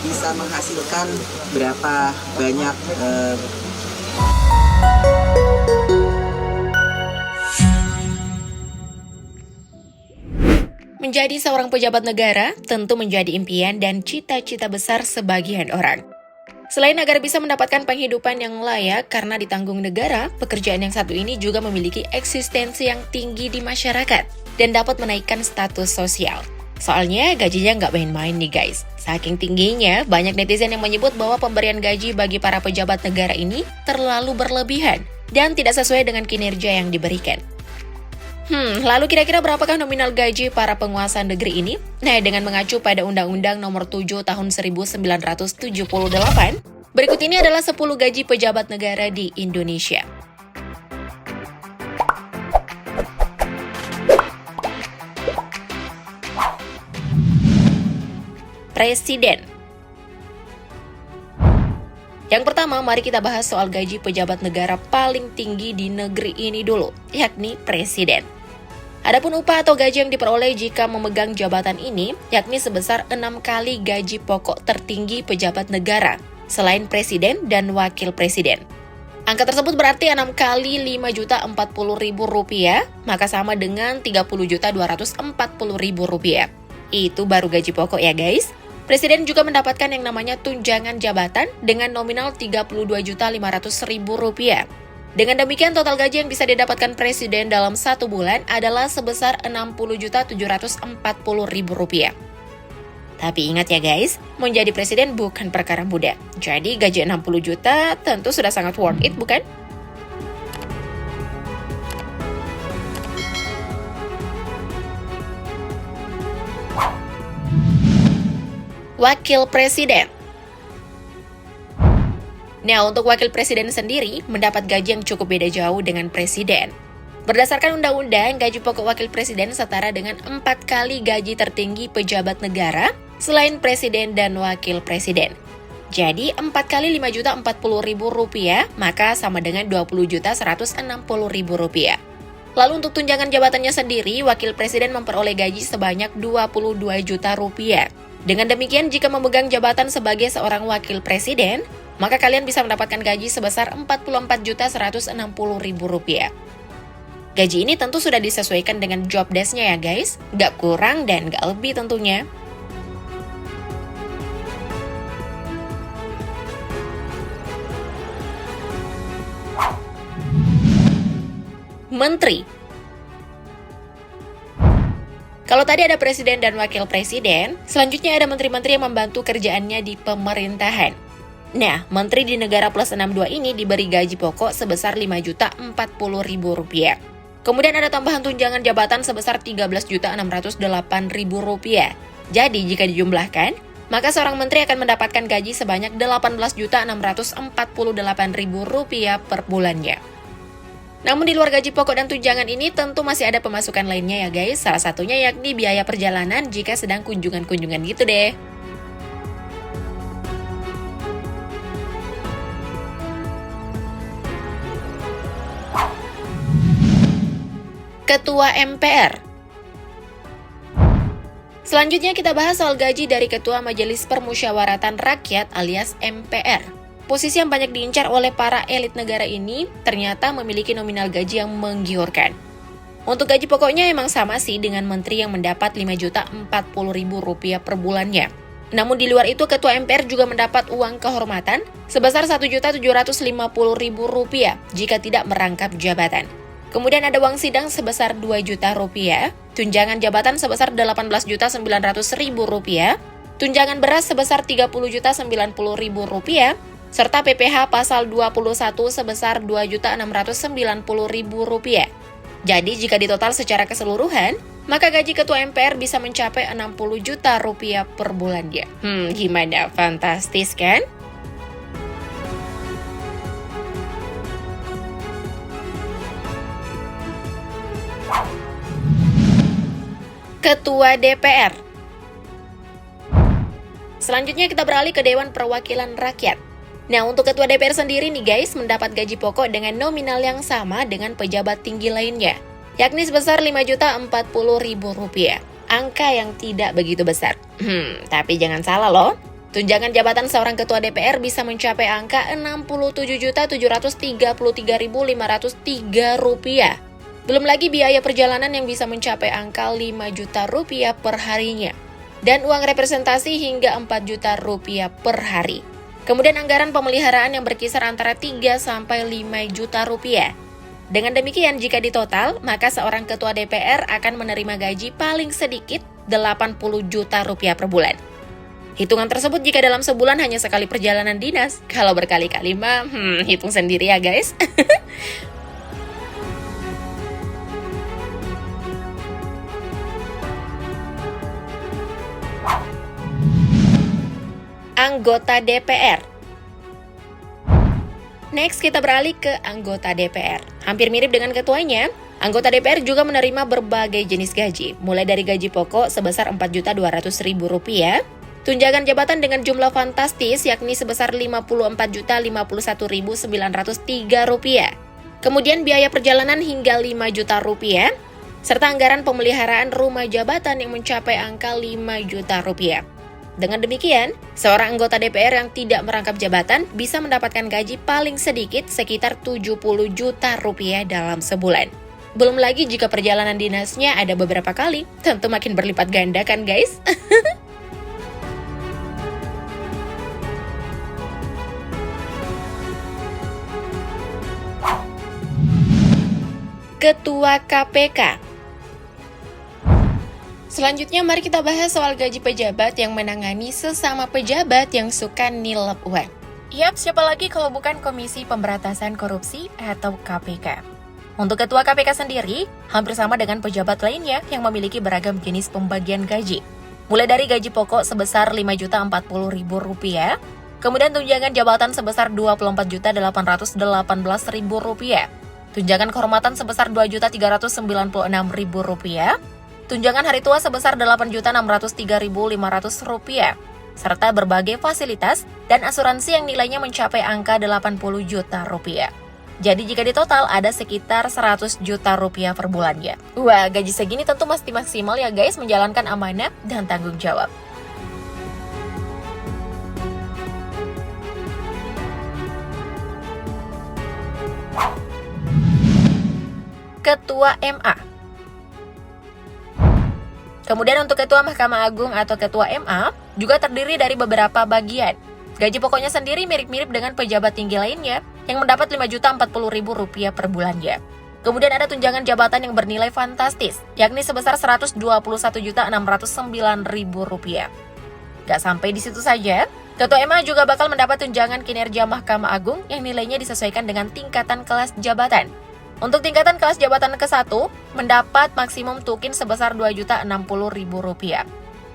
bisa menghasilkan berapa banyak Menjadi seorang pejabat negara tentu menjadi impian dan cita-cita besar sebagian orang. Selain agar bisa mendapatkan penghidupan yang layak karena ditanggung negara, pekerjaan yang satu ini juga memiliki eksistensi yang tinggi di masyarakat dan dapat menaikkan status sosial. Soalnya gajinya nggak main-main nih guys. Saking tingginya, banyak netizen yang menyebut bahwa pemberian gaji bagi para pejabat negara ini terlalu berlebihan dan tidak sesuai dengan kinerja yang diberikan. Lalu kira-kira berapakah nominal gaji para penguasa negeri ini? Nah, dengan mengacu pada Undang-Undang Nomor 7 Tahun 1978, berikut ini adalah 10 gaji pejabat negara di Indonesia. Presiden. Yang pertama, mari kita bahas soal gaji pejabat negara paling tinggi di negeri ini dulu, yakni presiden. Adapun upah atau gaji yang diperoleh jika memegang jabatan ini, yakni sebesar 6 kali gaji pokok tertinggi pejabat negara, selain presiden dan wakil presiden. Angka tersebut berarti 6 kali Rp5.040.000, maka sama dengan Rp30.240.000. Itu baru gaji pokok ya guys. Presiden juga mendapatkan yang namanya tunjangan jabatan dengan nominal Rp32.500.000. Dengan demikian, total gaji yang bisa didapatkan presiden dalam 1 bulan adalah sebesar Rp60.740.000. Tapi ingat ya guys, menjadi presiden bukan perkara mudah. Jadi gaji 60 juta tentu sudah sangat worth it, bukan? Wakil Presiden. Nah, untuk wakil presiden sendiri mendapat gaji yang cukup beda jauh dengan presiden. Berdasarkan undang-undang, gaji pokok wakil presiden setara dengan 4 kali gaji tertinggi pejabat negara selain presiden dan wakil presiden. Jadi 4 kali Rp5.040.000, maka sama dengan Rp20.160.000. Lalu untuk tunjangan jabatannya sendiri, wakil presiden memperoleh gaji sebanyak Rp22 juta. Dengan demikian, jika memegang jabatan sebagai seorang wakil presiden, maka kalian bisa mendapatkan gaji sebesar Rp44.160.000. Gaji ini tentu sudah disesuaikan dengan job desk-nya ya guys, nggak kurang dan nggak lebih tentunya. Menteri. Kalau tadi ada presiden dan wakil presiden, selanjutnya ada menteri-menteri yang membantu kerjaannya di pemerintahan. Nah, menteri di negara plus 62 ini diberi gaji pokok sebesar Rp5.040.000. Kemudian ada tambahan tunjangan jabatan sebesar Rp13.608.000. Jadi, jika dijumlahkan, maka seorang menteri akan mendapatkan gaji sebanyak Rp18.648.000 per bulannya. Namun di luar gaji pokok dan tunjangan ini tentu masih ada pemasukan lainnya ya guys. Salah satunya yakni biaya perjalanan jika sedang kunjungan-kunjungan gitu deh. Ketua MPR. Selanjutnya kita bahas soal gaji dari Ketua Majelis Permusyawaratan Rakyat alias MPR. Posisi yang banyak diincar oleh para elit negara ini ternyata memiliki nominal gaji yang menggiurkan. Untuk gaji pokoknya emang sama sih dengan menteri yang mendapat Rp5.040.000 per bulannya. Namun di luar itu, Ketua MPR juga mendapat uang kehormatan sebesar Rp1.750.000 jika tidak merangkap jabatan. Kemudian ada uang sidang sebesar Rp2 juta, tunjangan jabatan sebesar Rp18.900.000, tunjangan beras sebesar Rp30.090.000, serta PPh pasal 21 sebesar Rp2.690.000. Jadi jika ditotal secara keseluruhan, maka gaji Ketua MPR bisa mencapai Rp60 juta per bulannya. Gimana? Fantastis kan? Ketua DPR. Selanjutnya kita beralih ke Dewan Perwakilan Rakyat. Nah, untuk Ketua DPR sendiri nih guys, mendapat gaji pokok dengan nominal yang sama dengan pejabat tinggi lainnya, yakni sebesar Rp5.040.000. Angka yang tidak begitu besar. Tapi jangan salah loh. Tunjangan jabatan seorang ketua DPR bisa mencapai angka Rp67.733.503. Belum lagi biaya perjalanan yang bisa mencapai angka Rp5 juta per harinya. Dan uang representasi hingga Rp4 juta per hari. Kemudian anggaran pemeliharaan yang berkisar antara 3 sampai 5 juta rupiah. Dengan demikian, jika ditotal, maka seorang ketua DPR akan menerima gaji paling sedikit 80 juta rupiah per bulan. Hitungan tersebut jika dalam sebulan hanya sekali perjalanan dinas. Kalau berkali-kali mah, hitung sendiri ya guys. Anggota DPR. Next, kita beralih ke anggota DPR. Hampir mirip dengan ketuanya, anggota DPR juga menerima berbagai jenis gaji, mulai dari gaji pokok sebesar Rp4.200.000, tunjangan jabatan dengan jumlah fantastis yakni sebesar Rp54.051.903, kemudian biaya perjalanan hingga Rp5 juta, serta anggaran pemeliharaan rumah jabatan yang mencapai angka Rp5 juta. Dengan demikian, seorang anggota DPR yang tidak merangkap jabatan bisa mendapatkan gaji paling sedikit sekitar Rp70 juta dalam sebulan. Belum lagi jika perjalanan dinasnya ada beberapa kali, tentu makin berlipat ganda kan guys? Ketua KPK. Selanjutnya mari kita bahas soal gaji pejabat yang menangani sesama pejabat yang suka nilep uang. Yap, siapa lagi kalau bukan Komisi Pemberantasan Korupsi atau KPK. Untuk Ketua KPK sendiri, hampir sama dengan pejabat lainnya yang memiliki beragam jenis pembagian gaji. Mulai dari gaji pokok sebesar Rp5.040.000, kemudian tunjangan jabatan sebesar Rp24.818.000, tunjangan kehormatan sebesar Rp2.396.000, tunjangan hari tua sebesar Rp8.603.500, serta berbagai fasilitas dan asuransi yang nilainya mencapai angka Rp80 juta. Jadi jika ditotal ada sekitar Rp100 juta per bulannya. Wah, gaji segini tentu mesti maksimal ya guys menjalankan amanah dan tanggung jawab. Ketua MA. Kemudian untuk Ketua Mahkamah Agung atau Ketua MA juga terdiri dari beberapa bagian. Gaji pokoknya sendiri mirip-mirip dengan pejabat tinggi lainnya yang mendapat Rp5.040.000 per bulannya. Kemudian ada tunjangan jabatan yang bernilai fantastis, yakni sebesar Rp121.609.000. Gak sampai di situ saja, Ketua MA juga bakal mendapat tunjangan kinerja Mahkamah Agung yang nilainya disesuaikan dengan tingkatan kelas jabatan. Untuk tingkatan kelas jabatan ke-1, mendapat maksimum tukin sebesar Rp2.060.000.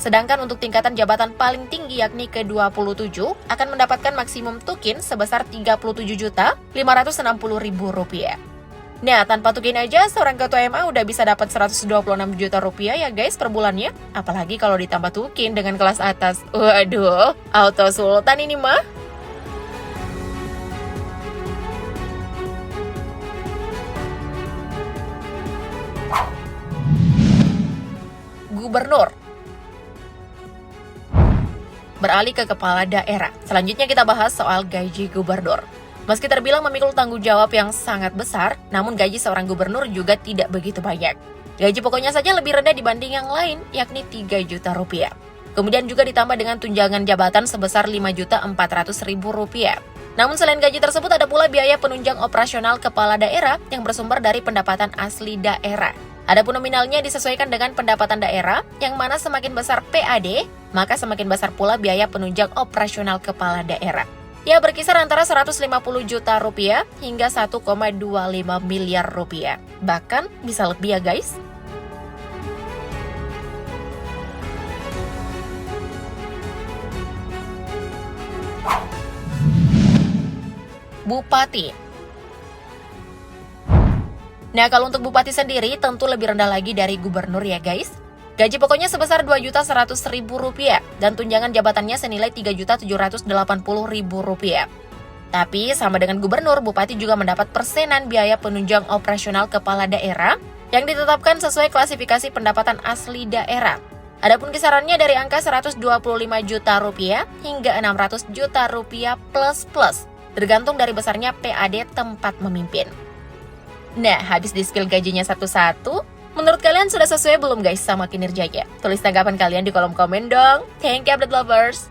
Sedangkan untuk tingkatan jabatan paling tinggi yakni ke-27 akan mendapatkan maksimum tukin sebesar Rp37.560.000. Nah, tanpa tukin aja, seorang ketua MA udah bisa dapat Rp126 juta ya guys per bulannya. Apalagi kalau ditambah tukin dengan kelas atas. Waduh, auto sultan ini mah. Gubernur. Beralih ke kepala daerah. Selanjutnya kita bahas soal gaji gubernur. Meski terbilang memikul tanggung jawab yang sangat besar, namun gaji seorang gubernur juga tidak begitu banyak. Gaji pokoknya saja lebih rendah dibanding yang lain, yakni Rp3 juta. Kemudian juga ditambah dengan tunjangan jabatan sebesar Rp5.400.000. Namun selain gaji tersebut ada pula biaya penunjang operasional kepala daerah yang bersumber dari pendapatan asli daerah. Adapun nominalnya disesuaikan dengan pendapatan daerah, yang mana semakin besar PAD, maka semakin besar pula biaya penunjang operasional kepala daerah. Ya, berkisar antara Rp150 juta hingga Rp1,25 miliar. Bahkan bisa lebih ya guys. Bupati. Nah, kalau untuk bupati sendiri tentu lebih rendah lagi dari gubernur ya guys. Gaji pokoknya sebesar Rp2.100.000 dan tunjangan jabatannya senilai Rp3.780.000. Tapi sama dengan gubernur, bupati juga mendapat persenan biaya penunjang operasional kepala daerah yang ditetapkan sesuai klasifikasi pendapatan asli daerah. Adapun kisarannya dari angka 125 juta rupiah hingga 600 juta rupiah plus, tergantung dari besarnya PAD tempat memimpin. Nah, habis di skill gajinya satu-satu, menurut kalian sudah sesuai belum guys sama kinerjanya? Tulis tanggapan kalian di kolom komen dong. Thank you update lovers!